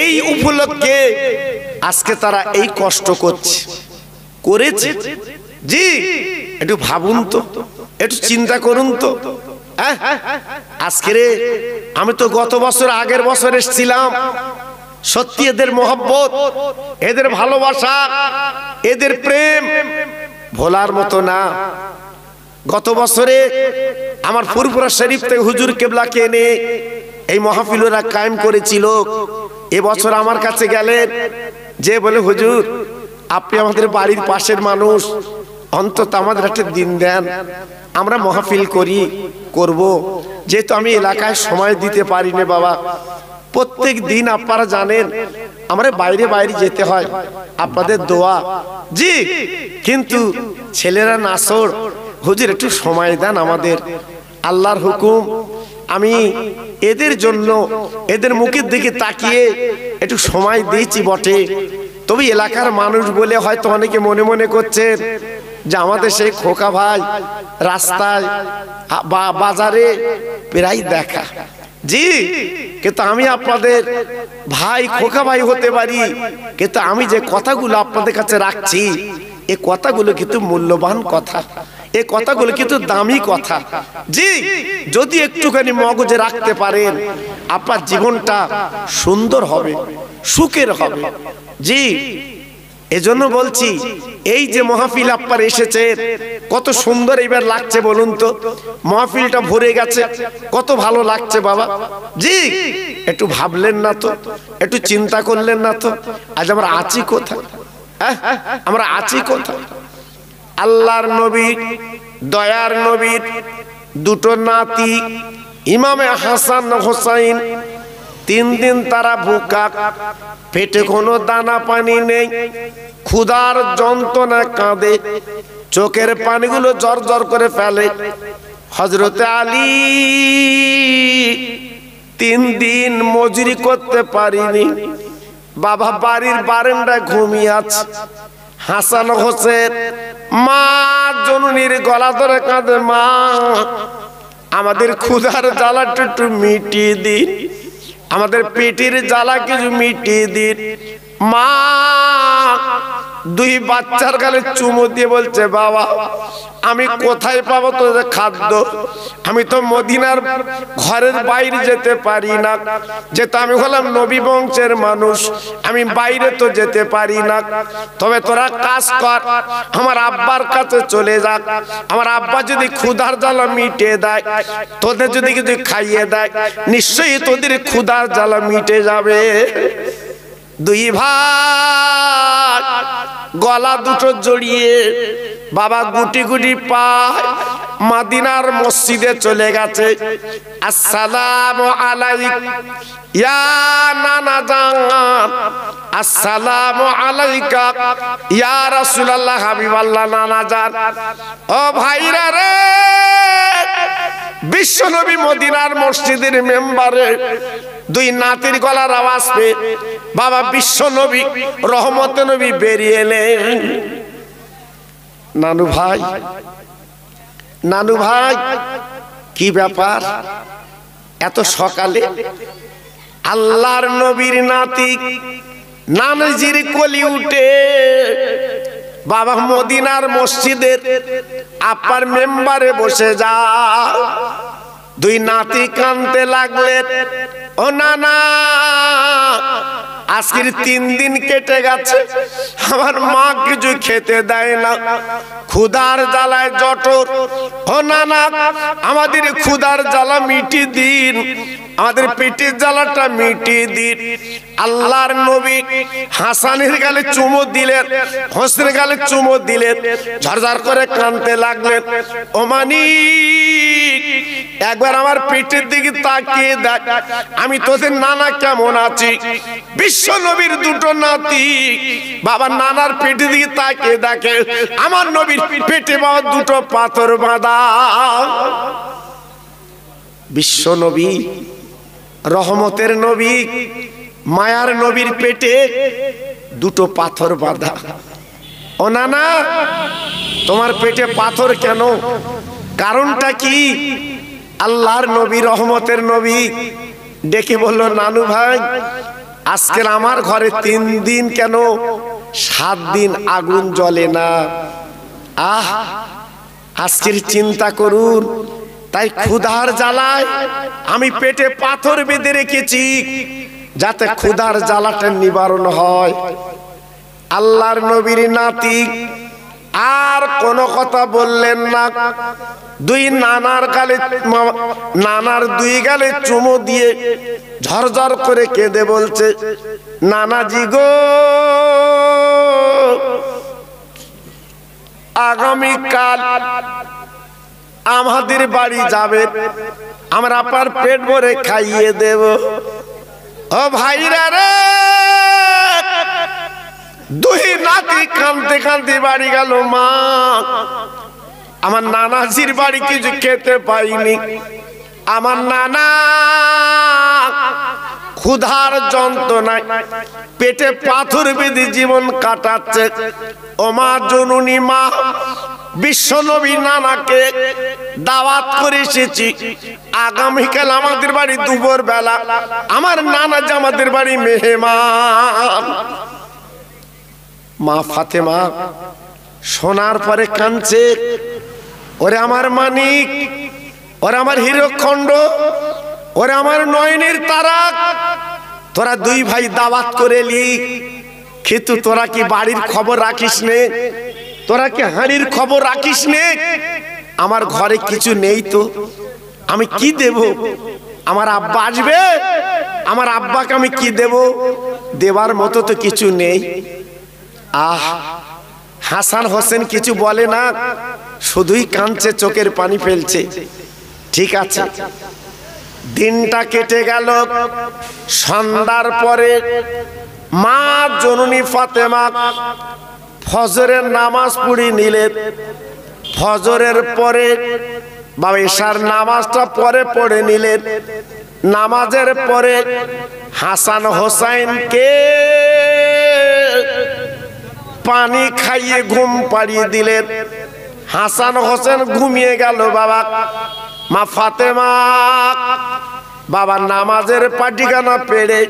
Speaker 1: এই উপলক্ষে আজকে তারা এই কষ্ট করেছে। জি, একটু ভাবুন তো, একটু চিন্তা করুন তো। আজকে আমি তো গত বছর আগের বছর এসেছিলাম, সত্যি এদের মহব্বত, এদের ভালোবাসা, এদের প্রেম ভোলার মতো না। গত বছরে আমার ফুরফুরা শরীফ থেকে হুজুর কেবলাকে এনে এই মাহফিলরা কায়েম করেছিল। এবছর আমার কাছে গেলেন, যে বলে হুজুর আপনি আমাদের বাড়ির পাশের মানুষ, অন্তত আমাদের একটা দিন দেন, আমরা মাহফিল করব। যেহেতু আমি এলাকায় সময় দিতে পারি না বাবা, প্রত্যেক দিন আপনারা জানেন আমরা বাইরে বাইরে যেতে হয়, আপনাদের দোয়া। জি, কিন্তু ছেলেরা নাসর, হুজুর একটু সময় দেন আমাদের, আল্লাহর হুকুম। আমি এদের জন্য এদের মুখের দিকে তাকিয়ে একটু সময় দিয়েছি বটে, তবে এলাকার মানুষ বলে হয়তো অনেকে মনে মনে করছেন যে আমাদের সেই খোকা ভাই রাস্তায় বা বাজারে প্রায় দেখা। জি, কিন্তু আমি আপনাদের ভাই, খোকা ভাই হতে পারি, কিন্তু আমি যে কথাগুলো আপনাদের কাছে রাখছি এই কথাগুলো কিন্তু মূল্যবান কথা, এই কথাগুলো কিন্তু দামি কথা। জি, যদি একটুখানি মগজে রাখতে পারেন আপনার জীবনটা সুন্দর হবে, সুখের হবে। জি, এজন্য বলছি এই যে মাহফিল আপনার এসেছে কত সুন্দর এবার লাগছে বলুন তো, মাহফিলটা ভরে গেছে, কত ভালো লাগছে বাবা। জি, একটু ভাবলেন না তো, একটু চিন্তা করলেন না তো, আজ আমরা আছি কোথায়? আমরা আছি কোথায়? আল্লাহর নবী, দয়ার নবীর দুটো নাতি ইমামে হাসান হোসাইন 3 দিন তারা ভুকা, পেটে কোনো দানা পানি নেই, ক্ষুধার যন্ত্রণা কাঁদে, চোখের পানিগুলো জর জর করে ফেলে। হযরতে আলী 3 দিন মজুরি করতে পারিনি। বাবা বাড়ির বারান্দায় ঘুমিয়ে আছে। হাসান হোসেন মা জননীর গলা ধরে কাঁদে, মা আমাদের ক্ষুধার জ্বালাটা একটু মিটিয়ে দিন, আমাদের পেটের জ্বালা কিছু মিটিয়ে দিন। মা 2 বাচ্চার গালে চুমু দিয়ে বলছে, বাবা আমি কোথায় পাবো তোদের খাদ্য? আমি তো মদিনার ঘরের বাইরে যেতে পারি না, যেহেতু আমি হলাম নবী বংশের মানুষ, আমি বাইরে তো যেতে পারি না। তবে তোরা কাজ কর, আমার আব্বার কাছে চলে যা, আমার আব্বা যদি ক্ষুধার জ্বালা মিটে দেয়, তোদের যদি কিছু খাইয়ে দেয়, নিশ্চয়ই তোদের ক্ষুধার জ্বালা মিটে যাবে। 2 ভাই গলা দুটো জড়িয়ে বাবা গুটি গুটি পায় মদিনার মসজিদে চলে গেছে। আসসালামু আলাইকুম ইয়া নানা জান, আসসালামু আলাইকা ইয়া রাসূলুল্লাহ হাবিবাল্লাহ নানা জান। ও ভাইরা রে, বিশ্বনবী মদিনার মসজিদের মেম্বারে 2 নাতির গলার আওয়াজ পেয়ে বাবা বিশ্বনবী রহমতে নবী বেরিয়ে এলেন। নানু ভাই, নানু ভাই কি ব্যাপার এত সকালে? আল্লাহর নবীর নাতি নানজির কলি উঠে বাবা মদিনার মসজিদের আপার মেম্বারে বসে যা। 2 নাতি কাঁদতে লাগলেন, ও নানা আজকের 3 দিন কেটে গেছে, আমার মা কিছু খেতে দেয় না, ক্ষুধার জ্বালায় জঠর। ও নানা আমাদের ক্ষুধার জ্বালা মিটিয়ে দিন, আমাদের পেটের জ্বালাটা মিটিয়ে দিন। আল্লাহর নবী হাসানের গালে চুমু দিলেন, হোসেনের গালে চুমু দিলেন, ঝরঝর করে কাঁদতে লাগলেন। ও মানিক একবার আমার পেটের দিকে তাকিয়ে দেখ, আমি তোদের নানা কেমন আছি। বিশ্ব নবীর 2 নাতি বাবা নানার পেটের দিকে তাকিয়ে দেখে, আমার নবীর পেটে বাবা 2 পাথর বাঁধা। বিশ্ব নবী রহমতের নবী মায়ার নবীর পেটে 2 পাথর বাঁধা। ও নানা তোমার পেটে পাথর কেন? কারণটা কি? আল্লাহর নবী রহমতের নবী ডেকে বলল, নানু ভাই আজকের আমার ঘরে 3 দিন কেন 7 দিন আগুন জ্বলে না। আজকের চিন্তা করুন, তাই ক্ষুধার জ্বালায় আমি পেটে পাথর বেঁধে রেখেছি, যাতে ক্ষুধার জ্বালাটা নিবারণ হয়। আল্লাহর নবীর নাতি আর কোনো কথা বললেন না। 2 নানার গালে নানার 2 গালে চুমু দিয়ে ঝরঝর করে কেঁদে বলছে, নানাজি গো আগামীকাল আমাদের বাড়ি যাবে, আমরা আপনার পেট ভরে খাইয়ে দেব। ও ভাইরা রে, 2 নাতি কাঁদতে কাঁদতে বাড়ি গেল। মা আমার নানাজির বাড়ি কিছু খেতে পাইনি, আমার নানা ক্ষুধার যন্ত্রণায় পেটে পাথর বেঁধে জীবন কাটাচ্ছে। ও মা জননী মা বিশ্বনবী নানাকে দাওয়াত করে এসেছি, আগামীকাল আমাদের বাড়ি দুপুর বেলা আমার নানা যে আমাদের বাড়ি মেহমান। মা ফাতেমা শোনার পরে কাঁদছে, ওরে আমার মানিক, ওরে আমার হীরকখণ্ড, ওরে আমার নয়নের তারা, তোরা 2 ভাই দাওয়াত করে এলি, কিন্তু তোরা কি বাড়ির খবর রাখিস নে? তোরা কি হাঁড়ির খবর রাখিস নে? আমার ঘরে কিছু নেই তো আমি কি দেব? আমার আব্বা আসবে, আমার আব্বাকে আমি কি দেব? দেবার মতো তো কিছু নেই। হাসান হোসেন কিছু বলে না, শুধুই কাঁদছে, চোখের পানি ফেলছে। ঠিক আছে, দিনটা কেটে গেল। সন্ধ্যার পরে মা জননী ফাতেমা ফজরের নামাজ পড়ে নিলেন। ফজরের পরে বা ইশার নামাজটা পরে পড়ে নিলেন। নামাজের পরে হাসান হোসাইনকে পানি খাইয়ে ঘুম পাড়িয়ে দিলেন। হাসান হোসেন ঘুমিয়ে গেল। বাবা মা ফাতেমা বাবা নামাজের পাটিখানা পেড়ে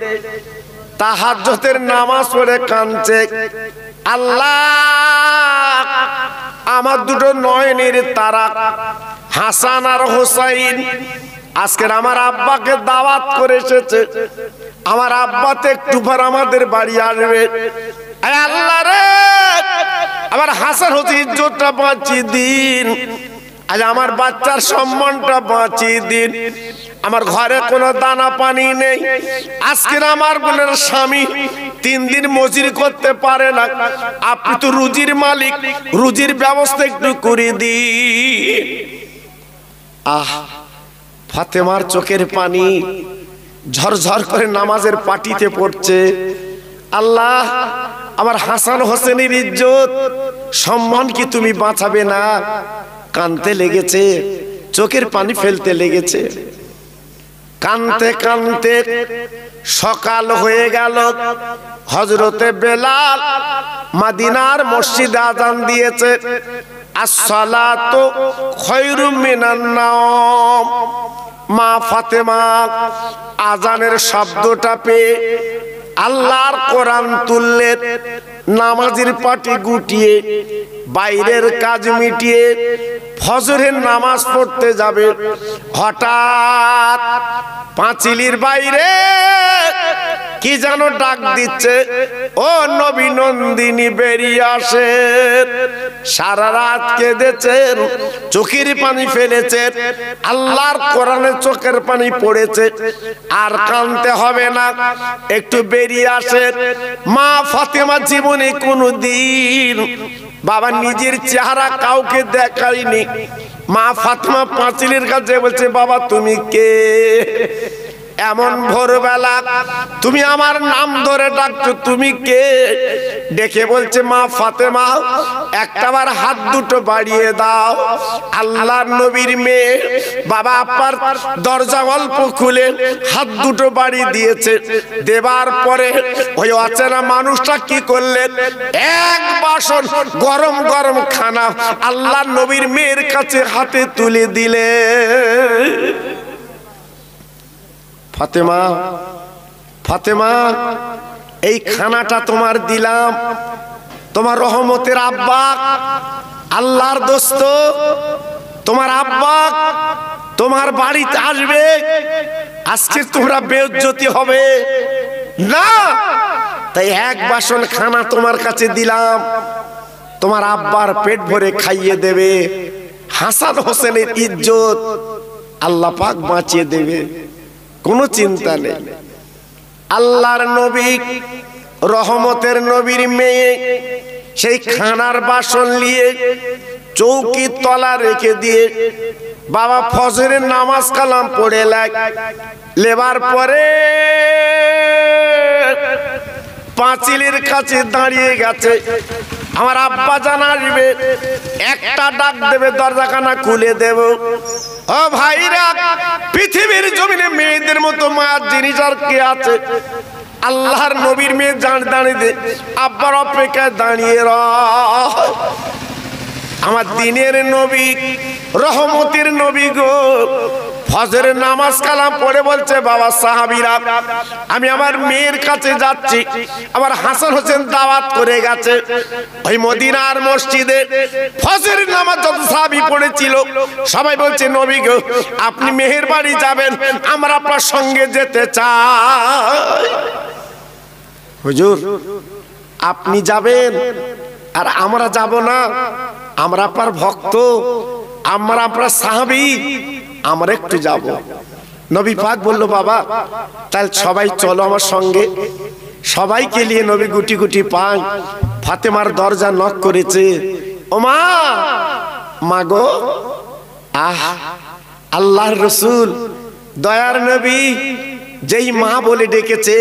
Speaker 1: তাহাজ্জুদের নামাজ পড়ে কাঁদছে, আল্লাহ আমার দুটো নয়নের তারা হাসান আর হোসাইন আজকের আমার আব্বাকে দাওয়াত করে এসেছে, আমার আব্বাতে একটু পর আমাদের বাড়ি আসবে। আল্লাহ রে, আমার হাসান হোসেন ইজ্জতটা বাঁচিয়ে দিন, আজ আমার বাচ্চার সম্মানটা বাঁচিয়ে দিন। আমার ঘরে কোনো দানা পানি নেই, আজকে আমার বোনের স্বামী 3 দিন মজুরি করতে পারে না, আপনি তো রুজির মালিক, রুজির ব্যবস্থা একটু করে দিন। আহ, ফাতেমার চোখের পানি ঝরঝর করে নামাজের পাটিতে পড়ছে। আল্লাহ, আমার হাসান হোসেনের ইজ্জত সম্মান কি তুমি বাঁচাবে না? কাঁদতে লেগেছে, চোখের পানি ফেলতে লেগেছে। কাঁদতে কাঁদতে সকাল হয়ে গেল। হযরতে বেলাল মদিনার মসজিদে আযান দিয়েছে, আসসালাতু খায়রুম মিনান নাওম। মা ফাতেমা আযানের শব্দটা পেয়ে আল্লাহর কোরআন তুললেন, নামাজের পাটি গুটিয়ে বাইরের কাজ মিটিয়ে ফজরের নামাজ পড়তে যাবে। হঠাৎ পাঁচিলির বাইরে কি যেন ডাক দিচ্ছে, ও নবী নন্দিনী বেরিয়ে আসেন। সারা রাত কেঁদেছেন, চোখের পানি ফেলেছেন, আল্লাহর কোরআনে চোখের পানি পড়েছে, আর কাঁদতে হবে না, একটু বেরিয়ে আসেন। মা ফাতেমা জীবনে কোনোদিন বাবা নিজের চেহারা কাউকে দেখায়নি। মা ফাতেমা পাঁচিলের কাছে বলছে, বাবা তুমি কে? এমন ভোরবেলা তুমি আমার নাম ধরে ডাকছো, তুমি কে? ডেকে বলছে, মা ফাতেমা একটাবার হাত দুটো বাড়িয়ে দাও। আল্লাহর নবীর মেয়ে বাবা আপনার দরজা অল্প খুলে হাত দুটো বাড়িয়ে দিয়েছে। দেবার পরে ওই অচেনা মানুষটা কি করলেন, এক বাসন গরম গরম খানা আল্লাহর নবীর মেয়ের কাছে হাতে তুলে দিলে। ফাতেমা, ফাতেমা এই খানাটা তোমার দিলাম, তোমার রহমতের আব্বা আল্লাহর দোস্ত, তোমার আব্বা তোমার বাড়িতে আসবে, আজকে তোমরা বেইজ্জতি হবে না, তাই এক বাসন খানা তোমার কাছে দিলাম, তোমার আব্বার পেট ভরে খাইয়ে দেবে। হাসান হোসেনের ইজ্জত আল্লাহ পাক বাঁচিয়ে দেবে, কোনো চিন্তা নেই। আল্লাহর নবী রহমতের নবীর মেয়ে সেই খানার বাসন নিয়ে চৌকির তলা রেখে দিয়ে বাবা ফজরের নামাজ কালাম পড়ে লেবার পরে পাঁচিলের কাছে দাঁড়িয়ে গেছে। আমার আব্বা জান আসবে, একটা ডাক দেবে, দরজাখানা খুলে দেব। ও ভাইরা, পৃথিবীর জমিনে মেয়েদের মতো মায়ের জিনিস আর কে আছে? আল্লাহর নবীর মেয়ে দাঁড়িয়ে আব্বার অপেক্ষায় দাঁড়িয়ে রহ। আমার দিনের নবী, রহমতের নবী গো, ফজরের নামাজ কালাম পড়ে বলছে, বাবা সাহাবীরা আমি আমার মেয়ের কাছে যাচ্ছি, আমার হাসান হোসেন দাওয়াত করে গেছে। ওই মদিনার মসজিদে ফজরের নামাজ যত সাহাবী পড়েছিল সবাই বলছে, নবী গো আপনি মেহের বাড়ি যাবেন, আমরা আপনার সঙ্গে যেতে চাই। হুজুর আপনি যাবেন আর আমরা যাব না? আমরা আপনার ভক্ত, আমরা আপনার সাহাবী, আমরা একটু যাব। নবী পাক বলল, বাবা তাহলে সবাই চলো আমার সঙ্গে। সবাইকে নিয়ে নবী গুটি গুটি পান ফাতেমার দরজা নক করেছে। ও মা, মা গো, আহ আল্লাহর রসুল দয়ার নবী যেই মা বলে ডেকেছে,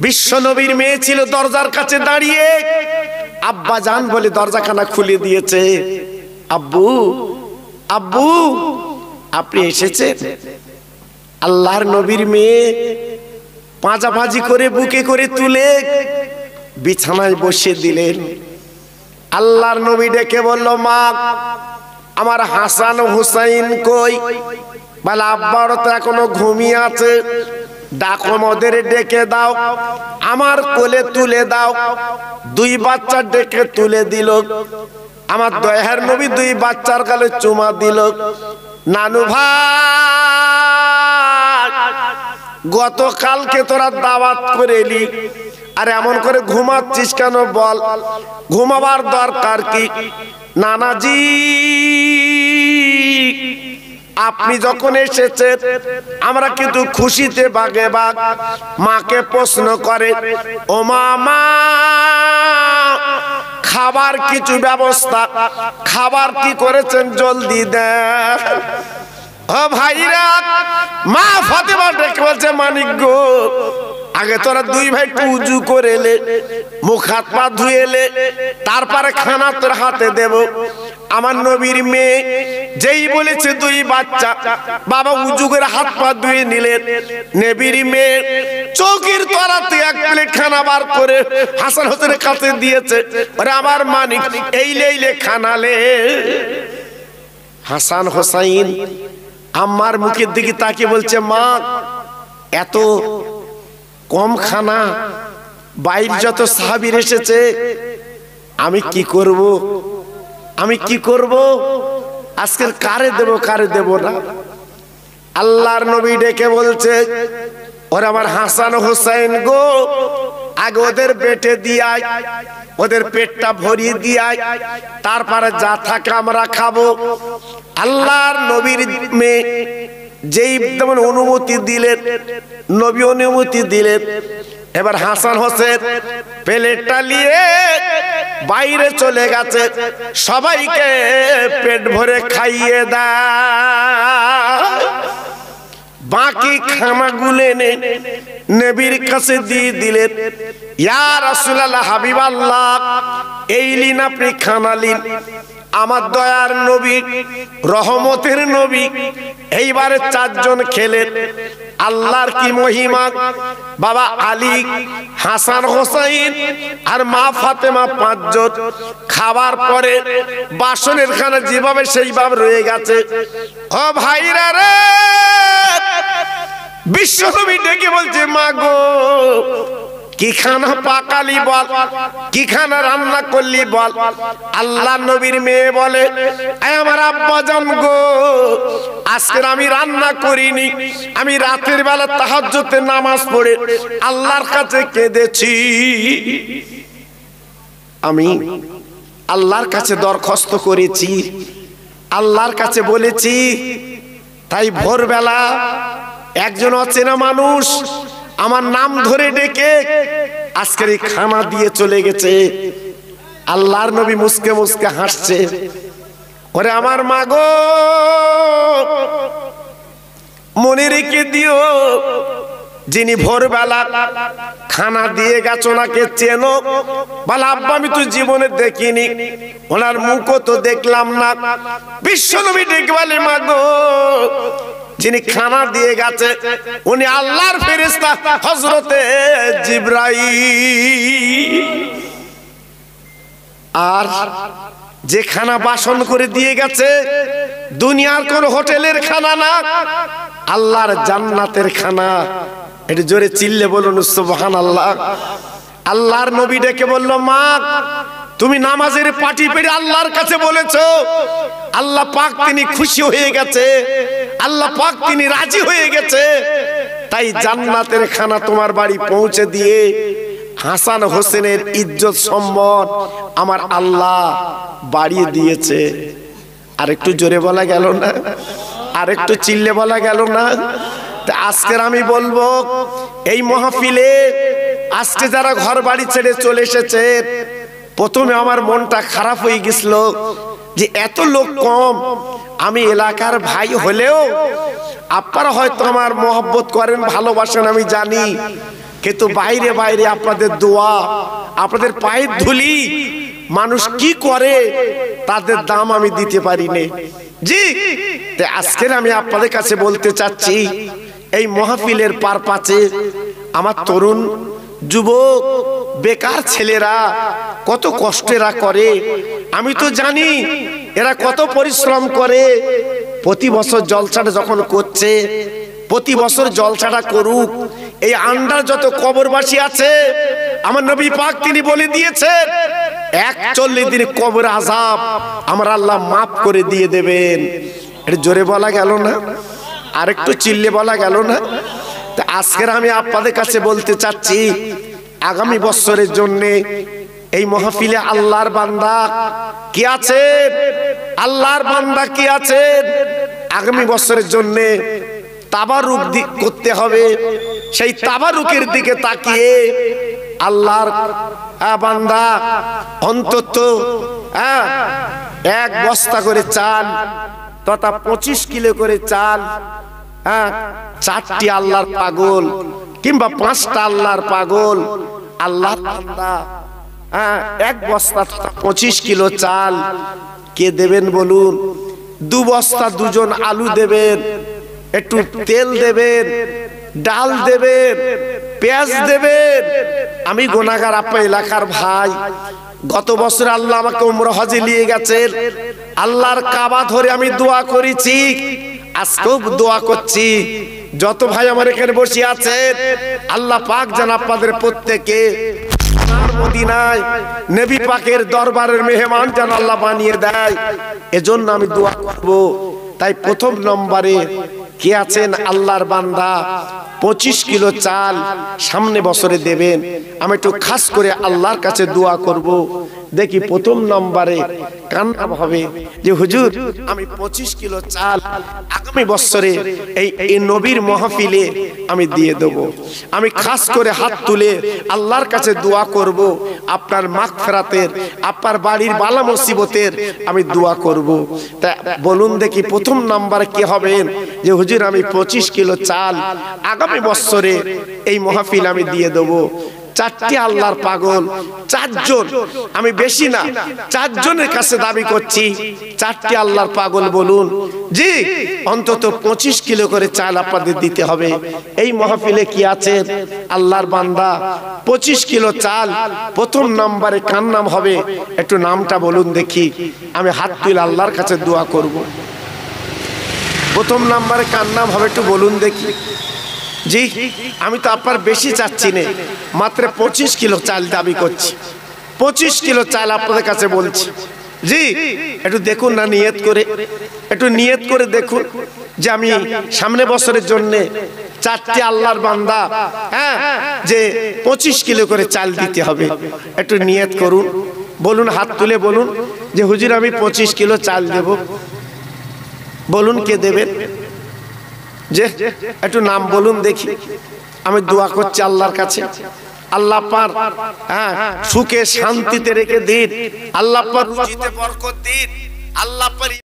Speaker 1: বিশ্ব নবীর মেয়ে ছিল দরজার কাছে দাঁড়িয়ে, আব্বা জান বলে দরজাখানা খুলে দিয়েছে। আব্বু, আব্বু আপনি এসেছেন? আল্লাহর নবীর মেয়ে পাঁজাবাজি করে বুকে করে তুলে বিছানায় বসিয়ে দিলেন। আল্লাহর নবী ডেকে বলল, মা আমার হাসান হুসাইন কই? বলে আব্বারও তো এখনো ঘুমিয়ে আছে, ডাকো ওদের ডেকে দাও, আমার কোলে তুলে দাও। দুই বাচ্চা ডেকে তুলে দিল। আমার দয়ার নবী দুই বাচ্চার গালে চুমা দিল। নানু ভাই, গতকালকে তোরা দাওয়াত করে এলি, আর এমন করে ঘুমাচ্ছিস কেন বল? ঘুমাবার দরকার কি? নানাজি, আপনি যখন এসেছেন আমরা কিন্তু খুশিতে বাগে বাগ। মাকে প্রশ্ন করে, ও মা, খাবার কিছু ব্যবস্থা, খাবার কি করেছেন জলদি দেন। ও ভাইরা, মা ফাতেমা ডেকে বলছে, মানিক গো, আগে তোরা দুই ভাই উজু করে এলে, মুখ হাত পা ধুয়ে এলে, তারপরে খানা তোর হাতে দেব। আমার নবীর মেয়ে যেই বলেছে দুই বাচ্চা, বাবা উজু করে হাত পা ধুয়ে নিলেন। নবীর মেয়ে চৌকির তলাতে এক প্লেট খানা বার করে হাসান হোসেনের কাছে দিয়েছে। আরে আমার মানিক, এই লেইলে খানালে। হাসান হোসাইন আম্মার মুখের দিকে তাকিয়ে বলছে, মা এত কম খানা, বাইরে যত সাহাবীর এসেছে, আমি কি করব? আমি কি করব? আজকে কারে দেব কারে দেব না? আল্লাহর নবী ডেকে বলছে, ওরে আমার হাসান হোসেন গো, আগে ওদের পেটে দিয়াই, ওদের পেটটা ভরিয়ে দিয়াই, তারপরে যা থাকে আমরা খাবো। আল্লাহর নবীর মেয়ে যেই তেমন অনুমতি দিলেন, নবী অনুমতি দিলেন। এবার হাসান হোসেন প্লেটটা নিয়ে বাইরে চলে গেছে, সবাইকে পেট ভরে খাইয়ে দেয়। বাকি খানাগুলো নবীর কাছে দিয়ে দিলেন। ইয়া রাসূলুল্লাহ, হাবিবাল্লাহ, এই লিন আপনি খানা লিন। আমার দয়ার নবী, রহমতের নবী এইবারে চারজন খেলেন। আল্লাহর কি মহিমা! বাবা আলী, হাসান হোসাইন আর মা ফাতেমা পাঁচজন খাবার পরে বাসনের খানা যেভাবে সেইভাবে রয়ে গেছে। ও ভাইরা রে, বিশ্বনবী ডেকে বলছে, মা গো, কি খানা পাকালি বল, কি খানা রান্না করলি বল। আল্লাহ নবীর মেয়ে বলে, আমার আব্বা জান গো, আজকে আমি রান্না করিনি, আমি রাতের বেলা তাহাজ্জুদের নামাজ পড়ে আল্লাহর কাছে কেঁদেছি। আমি আল্লাহর কাছে দরখাস্ত করেছি, আল্লাহর কাছে বলেছি, তাই ভোরবেলা একজন অচেনা মানুষ আমার নাম ধরে ডেকে আজকের এই খানা দিয়ে চলে গেছে। আল্লাহর নবী মুস্কে মুস্কে হাসছে। ওরে আমার মা গো, মনে রেখে দিও, যিনি ভোরবেলা খানা দিয়ে গেছো ওনাকে চেনো। বলে আব্বা, আমি তো জীবনে দেখিনি, ওনার মুখও তো দেখলাম না। বিশ্বনবী ডেকে বলে, মা গো, যিনি খানা দিয়ে গেছে উনি আল্লাহর ফেরেশতা হযরতে জিবরাইল। আর যে খানা বাসন করে দিয়ে গেছে দুনিয়ার কোন হোটেলের খানা না, আল্লাহর জান্নাতের খানা। একটু জোরে চিল্লে বলুন সুবহানাল্লাহ। আল্লাহর নবী ডেকে বলল, মা, তুমি নামাজের পাটি পেরে আল্লাহর কাছে বলেছো, আল্লাহ পাক তিনি খুশি হয়ে গেছে, আল্লাহ পাক তিনি রাজি হয়ে গেছে, তাই জান্নাতের খানা তোমার বাড়ি পৌঁছে দিয়ে হাসান হোসেনের ইজ্জত সম্মান আমার আল্লাহ বাড়িয়ে দিয়েছে। আর একটু জোরে বলা গেল না? আর একটু চিল্লে বলা গেল না? আজকের আমি বলবো, এই মাহফিলে আজকে যারা ঘর বাড়ি ছেড়ে চলে এসেছে, প্রথমে আমার মনটা খারাপ হয়ে গেছিল যে এত লোক কম। আমি এলাকার ভাই হলেও আপনারা হয়তো আমার মহব্বত করেন, ভালোবাসেন, আমি জানি, কিন্তু বাইরে বাইরে আপনাদের দোয়া, আপনাদের পায়ের ধুলি মানুষ কি করে তাদের দাম আমি দিতে পারি না। জি, আজকের আমি আপনাদের কাছে বলতে চাচ্ছি, এই মাহফিলের পারপাচে আমার তরুণ যুবক বেকার ছেলেরা কত কষ্টেরা করে, আমি তো জানি এরা কত পরিশ্রম করে। প্রতি বছর জলসাটা যখন করছে, প্রতি বছর জলসাটা করুক। এই আন্ডার যত কবরবাসী আছে, আমার নবী পাক তিনি বলে দিয়েছেন 41 দিন কবর আযাব আমার আল্লাহ মাফ করে দিয়ে দেবেন। এটা জোরে বলা গেল না? আর একটু চিল্লে বলা গেল না? তা আজকের আমি আপনাদের কাছে বলতে চাচ্ছি, আগামী বছরের জন্য এই মাহফিলে আল্লাহর বান্দা কি আছেন? আল্লাহর বান্দা কি আছেন? আগামী বছরের জন্য তাবারুক করতে হবে। সেই তাবারুকের দিকে তাকিয়ে আল্লাহর বান্দা অন্তত 1 বস্তা করে চাল তথা 25 কিলো করে চাল, 4টি আল্লাহর পাগল কিংবা 5টা আল্লাহর পাগল আল্লাহর বান্দা 1 বস্তা 25 কিলো চাল কে দেবেন বলুন? 2 বস্তা 2 জন আলু দেবেন, একটু তেল দেবেন, ডাল দেবেন, পেঁয়াজ দেবেন। আমি গুনাহগার আপা এলাকার ভাই, গত বছর আল্লাহ আমাকে উমরা হজে নিয়ে গেছেন। আল্লাহর কাবা ধরে আমি দোয়া করেছি, আজকেও দোয়া করছি। যত ভাই আমার এখানে বসে আছেন, আল্লাহ পাক যেন আপনাদের প্রত্যেকে মদিনায় নবী পাকের দরবারের মেহমান যেন আল্লাহ বানিয়ে দেয়, এজন্য আমি দোয়া করব। তাই প্রথম নম্বরে কে আছেন আল্লাহর বান্দা 25 কিলো চাল সামনে বছরে দেবেন? আমি একটু খাস করে আল্লাহর কাছে দোয়া করব। দেখি প্রথম নম্বরে কার নাম হবে যে হুজুর আমি 25 কিলো চাল আগামী বছরে এই নবীর মাহফিলে আমি দিয়ে দেব। আমি খাস করে হাত তুলে আল্লাহর কাছে দোয়া করব, আপনার মাগফিরাতের, আপনার বাড়ির বালা মুসিবতের আমি দোয়া করব। তা বলুন দেখি প্রথম নম্বরে কি হবেন যে হুজুর আমি 25 কিলো চাল আগামী বছরে এই মাহফিল আমি দিয়ে দেব। 4টি আল্লাহর পাগল, 4 জন, আমি বেশি না 4 জনের কাছে দাবি করছি। 4টি আল্লাহর পাগল বলুন জি অন্তত 25 কিলো করে চাল আপনাদের দিতে হবে। এই মাহফিলে কি আছে আল্লাহর বান্দা 25 কিলো চাল প্রথম নম্বরে কার নাম হবে? একটু নামটা বলুন দেখি, আমি হাত তুলে আল্লাহর কাছে দোয়া করব। প্রথম নম্বরে কার নাম হবে একটু বলুন দেখি। জি আমি তো আপনার বেশি চাচ্ছি না, মাত্র 25 কিলো চাল দাবি করছি। 25 কিলো চাল আপনাদের কাছে বলছি। জি একটু দেখুন না, নিয়ত করে, একটু নিয়ত করে দেখুন যে আমি সামনে বছরের জন্য 4টি আল্লাহর বান্দা যে 25 কিলো করে চাল দিতে হবে। একটু নিয়ত করুন, বলুন, হাত তুলে বলুন যে হুজুর আমি 25 কিলো চাল দেব। বলুন কে দেবেন? যে একটু নাম বলুন দেখি। আমি দোয়া করছি আল্লাহর কাছে, আল্লাহ পার সুখে শান্তিতে রেখে দিন, আল্লাহ পার রুজিতে বরকত দিন, আল্লাহ পার